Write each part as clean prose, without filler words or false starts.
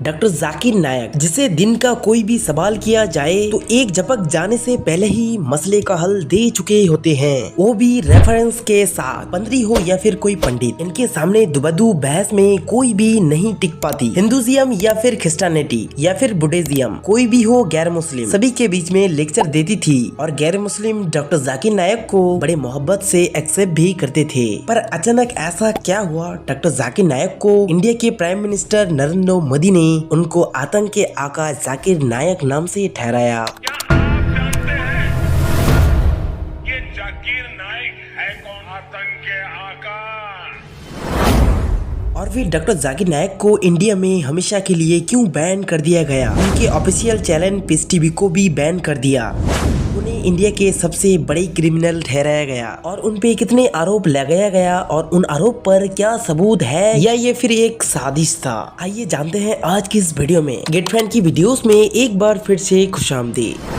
Doctor Zakir नायक, जिसे दिन का कोई भी सवाल किया जाए तो एक झपक जाने से पहले ही मसले का हल दे चुके होते हैं, वो भी रेफरेंस के साथ। पंद्री हो या फिर कोई पंडित, इनके सामने दुबदू बहस में कोई भी नहीं टिक पाती। हिंदुइज्म या फिर क्रिश्चियनिटी या फिर बुद्धिज्म, कोई भी हो गैर मुस्लिम, सभी के बीच में लेक्चर देती थी और गैर मुस्लिम डॉक्टर जाकिर नायक को बड़े मोहब्बत से एक्सेप्ट भी करते थे। पर अचानक ऐसा क्या हुआ, डॉक्टर जाकिर नायक को इंडिया के प्राइम मिनिस्टर नरेंद्र मोदी ने उनको आतंक के आका जाकिर नायक नाम से ठहराया। क्या आप जानते हैं ये जाकिर नायक है कौन? आतंक के आका। और फिर डॉक्टर जाकिर नायक को इंडिया में हमेशा के लिए क्यों बैन कर दिया गया? उनके ऑफिशियल चैनल पीस टीवी को भी बैन कर दिया। उन्हें इंडिया के सबसे बड़े क्रिमिनल ठहराया गया और उन पे कितने आरोप लगाया गया और उन आरोप पर क्या सबूत है या ये फिर एक साजिश था? आइए जानते हैं आज की इस वीडियो में। गेट फैन की वीडियोस में एक बार फिर से खुशामदीद।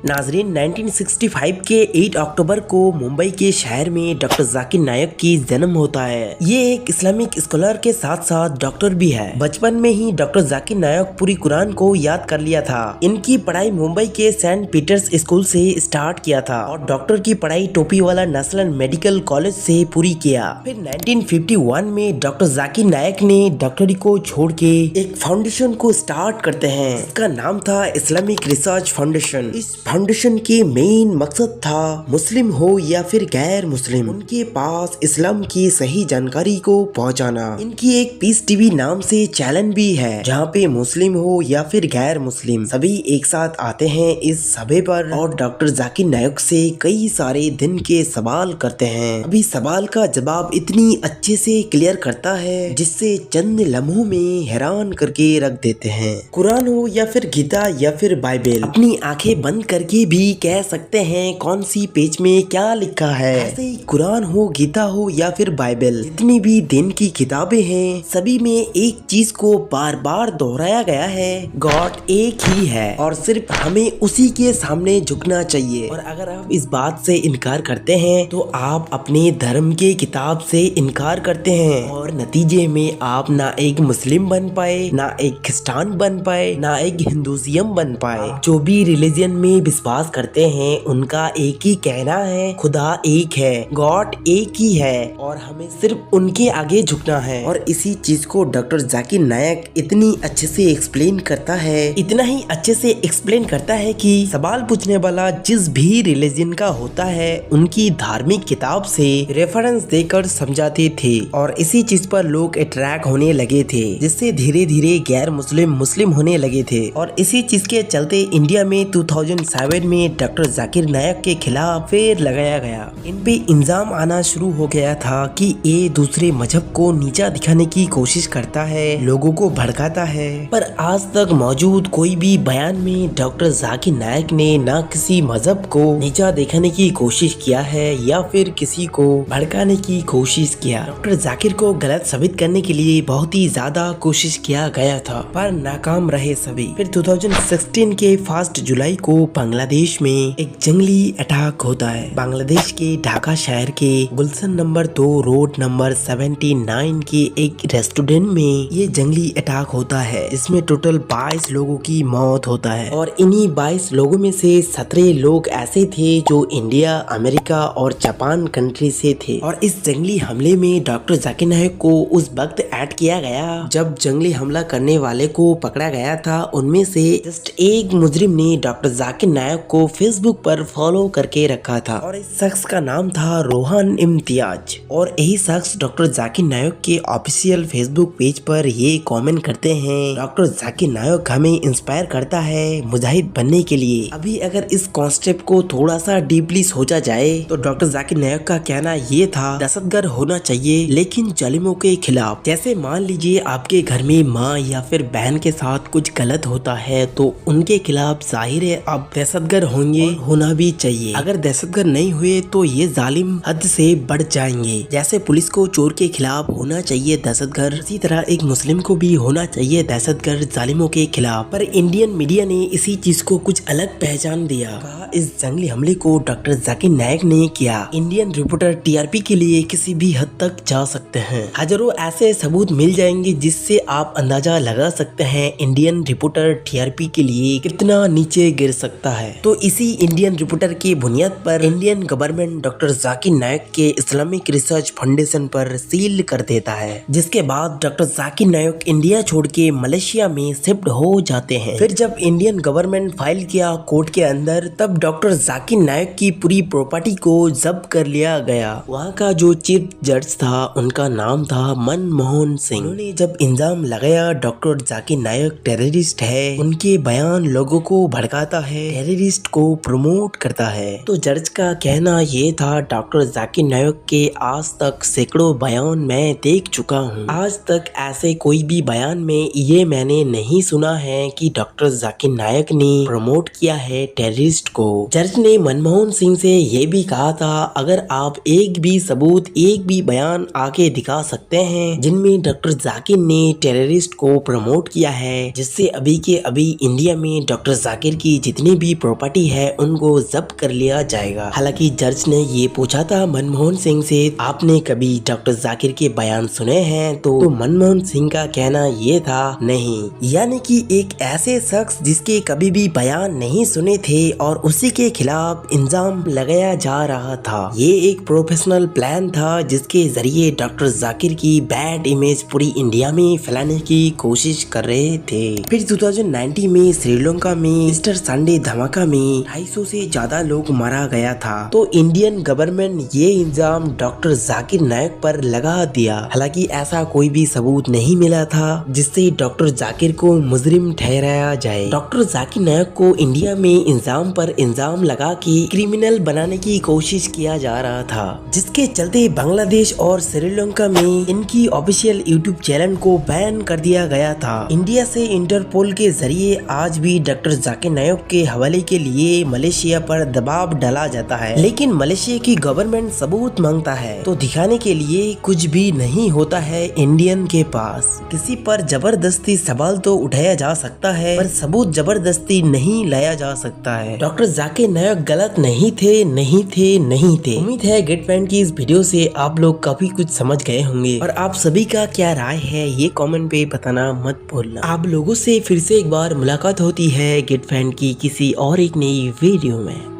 नाजरीन, 1965 के 8 अक्टूबर को मुंबई के शहर में डॉक्टर जाकिर नायक की जन्म होता है। ये एक इस्लामिक स्कॉलर के साथ साथ डॉक्टर भी है। बचपन में ही डॉक्टर जाकिर नायक पूरी कुरान को याद कर लिया था। इनकी पढ़ाई मुंबई के सेंट पीटर्स स्कूल से स्टार्ट किया था और डॉक्टर की पढ़ाई टोपी वाला नेशनल मेडिकल कॉलेज से पूरी किया। फिर 1951 में डॉक्टर जाकिर नायक ने डॉक्टरी को छोड़ के एक फाउंडेशन को स्टार्ट करते हैं। इसका नाम था इस्लामिक रिसर्च फाउंडेशन। इस फाउंडेशन के मेन मकसद था मुस्लिम हो या फिर गैर मुस्लिम, उनके पास इस्लाम की सही जानकारी को पहुंचाना। इनकी एक पीस टीवी नाम से चैनल भी है जहां पे मुस्लिम हो या फिर गैर मुस्लिम सभी एक साथ आते हैं इस सभा पर और डॉक्टर जाकिर नायक से कई सारे दिन के सवाल करते हैं। अभी सवाल का जवाब इतनी अच्छे से क्लियर करता है जिससे चंद लम्हों में हैरान करके रख देते हैं। कुरान हो या फिर गीता या फिर बाइबल, अपनी आंखें बंद करके भी कह सकते हैं कौन सी पेज में क्या लिखा है। ऐसे ही कुरान हो, गीता हो या फिर बाइबल, जितनी भी दिन की किताबें हैं सभी में एक चीज को बार बार दोहराया गया है, गॉड एक ही है और सिर्फ हमें उसी के सामने झुकना चाहिए। और अगर आप इस बात से इनकार करते हैं तो आप अपने धर्म के किताब से इनकार करते हैं और नतीजे में आप ना एक मुस्लिम बन पाए, ना एक क्रिस्तान बन पाए, ना एक हिंदुइज्म बन पाए। जो भी रिलीजन में विश्वास करते हैं उनका एक ही कहना है, खुदा एक है, गॉड एक ही है और हमें सिर्फ उनके आगे झुकना है। और इसी चीज को डॉक्टर जाकिर नायक इतनी अच्छे से एक्सप्लेन करता है, इतना ही अच्छे से एक्सप्लेन करता है कि सवाल पूछने वाला जिस भी रिलीजन का होता है उनकी धार्मिक किताब से रेफरेंस देकर समझाते थे और इसी चीज पर लोग अट्रैक्ट होने लगे थे, जिससे धीरे धीरे गैर मुस्लिम मुस्लिम होने लगे थे। और इसी चीज के चलते इंडिया में 2007 में डॉक्टर जाकिर नायक के खिलाफ फेर लगाया गया। इन पे इल्जाम आना शुरू हो गया था कि ये दूसरे मजहब को नीचा दिखाने की कोशिश करता है, लोगों को भड़काता है। पर आज तक मौजूद कोई भी बयान में डॉक्टर जाकिर नायक ने ना किसी मजहब को नीचा दिखाने की कोशिश किया है या फिर किसी को भड़काने की कोशिश किया। डॉक्टर जाकिर को गलत साबित करने के लिए बहुत ही ज्यादा कोशिश किया गया था पर नाकाम रहे सभी। फिर 2016 के 1 जुलाई को बांग्लादेश में एक जंगली अटैक होता है। बांग्लादेश के ढाका शहर के गुलशन नंबर 2 रोड नंबर 79 के एक रेस्टोरेंट में ये जंगली अटैक होता है, जिसमें टोटल 22 लोगों की मौत होता है और इन्हीं 22 लोगों में से 17 लोग ऐसे थे जो इंडिया, अमेरिका और जापान कंट्री से थे। और इस जंगली हमले में डॉक्टर जाकिर नायक को उस वक्त ऐड किया गया जब जंगली हमला करने वाले को पकड़ा गया था। उनमें से जस्ट एक मुजरिम ने डॉक्टर जाकिर नायक को फेसबुक पर फॉलो करके रखा था और इस शख्स का नाम था रोहन इम्तियाज। और यही शख्स डॉक्टर जाकिर नायक के ऑफिशियल फेसबुक पेज पर ये कमेंट करते हैं, डॉक्टर जाकिर नायक हमें इंस्पायर करता है मुजाहिद बनने के लिए। अभी अगर इस कॉन्सेप्ट को थोड़ा सा डीपली सोचा जाए तो डॉक्टर जाकिर नायक का कहना ये था, दहशतगर्द होना चाहिए लेकिन जालिमों के खिलाफ। जैसे मान लीजिए आपके घर में माँ या फिर बहन के साथ कुछ गलत होता है तो उनके खिलाफ जाहिर है आप दहशतगर्द होंगे, होना भी चाहिए। अगर दहशतगर्द नहीं हुए तो ये जालिम हद से बढ़ जाएंगे। जैसे पुलिस को चोर के खिलाफ होना चाहिए दहशतगर्द, इसी तरह एक मुस्लिम को भी होना चाहिए दहशतगर्द जालिमों के खिलाफ। पर इंडियन मीडिया ने इसी चीज को कुछ अलग पहचान दिया। इस जंगली हमले को डॉक्टर जाकिर नायक ने किया। इंडियन रिपोर्टर टीआरपी के लिए किसी भी हद तक जा सकते हैं। हजारों ऐसे सबूत मिल जाएंगे जिससे आप अंदाजा लगा सकते हैं इंडियन रिपोर्टर टीआरपी के लिए कितना नीचे गिर सकता है। तो इसी इंडियन रिपोर्टर की बुनियाद पर इंडियन गवर्नमेंट डॉक्टर जाकिर नायक के इस्लामिक रिसर्च फाउंडेशन पर सील कर देता है, जिसके बाद डॉक्टर जाकिर नायक इंडिया छोड़ के मलेशिया में शिफ्ट हो जाते हैं। फिर जब इंडियन गवर्नमेंट फाइल किया कोर्ट के अंदर, तब डॉक्टर जाकिर नायक की पूरी प्रॉपर्टी को जब्त कर लिया गया। वहाँ का जो चीफ जज था उनका नाम था मनमोहन सिंह। उन्होंने जब इल्जाम लगाया डॉक्टर जाकिर नायक टेररिस्ट है, उनके बयान लोगों को भड़काता है, टेररिस्ट को प्रमोट करता है, तो जज का कहना ये था डॉक्टर जाकिर नायक के आज तक सैकड़ों बयान मैं देख चुका हूँ। आज तक ऐसे कोई भी बयान में ये मैंने नहीं सुना है कि डॉक्टर जाकिर नायक ने प्रमोट किया है टेररिस्ट को। जज ने मनमोहन सिंह से ये भी कहा था, अगर आप एक भी सबूत, एक भी बयान आके दिखा सकते हैं जिनमें डॉक्टर जाकिर ने टेररिस्ट को प्रमोट किया है, जिससे अभी के अभी इंडिया में डॉक्टर जाकिर की जितनी भी प्रॉपर्टी है उनको जब्त कर लिया जाएगा। हालांकि जज ने ये पूछा था मनमोहन सिंह से, आपने कभी डॉक्टर जाकिर के बयान सुने हैं? तो मनमोहन सिंह का कहना ये था, नहीं। यानी कि एक ऐसे शख्स जिसके कभी भी बयान नहीं सुने थे और उसी के खिलाफ इल्जाम लगाया जा रहा था। ये एक प्रोफेशनल प्लान था जिसके जरिए डॉक्टर जाकिर की बैड इमेज पूरी इंडिया में फैलाने की कोशिश कर रहे थे। फिर 2019 में श्रीलंका में ईस्टर संडे धमाका में 250 से ज्यादा लोग मारा गया था। तो इंडियन गवर्नमेंट ये इल्जाम डॉक्टर जाकिर नायक पर लगा दिया। हालांकि ऐसा कोई भी सबूत नहीं मिला था जिससे डॉक्टर जाकिर को मुजरिम ठहराया जाए। डॉक्टर जाकिर नायक को इंडिया में इल्जाम पर इल्जाम लगा के क्रिमिनल बनाने की कोशिश किया जा रहा था, जिसके चलते बांग्लादेश और श्रीलंका में इनकी ऑफिशियल यूट्यूब चैनल को बैन कर दिया गया था। इंडिया से इंटरपोल के जरिए आज भी डॉक्टर जाकिर नायक के हवाले के लिए मलेशिया पर दबाव डाला जाता है, लेकिन मलेशिया की गवर्नमेंट सबूत मांगता है तो दिखाने के लिए कुछ भी नहीं होता है इंडियन के पास। किसी पर जबरदस्ती सवाल तो उठाया जा सकता है पर सबूत जबरदस्ती नहीं लाया जा सकता है। डॉक्टर जाकिर नायक गलत नहीं थे, नहीं थे, नहीं थे। उम्मीद है गेट पॉइंट की इस वीडियो से आप लोग काफी कुछ समझ गए होंगे और आप सभी का क्या राय है ये कमेंट पे बताना मत भूलना। आप लोगों से फिर से एक बार मुलाकात होती है गेट पॉइंट की किसी और एक नई वीडियो में।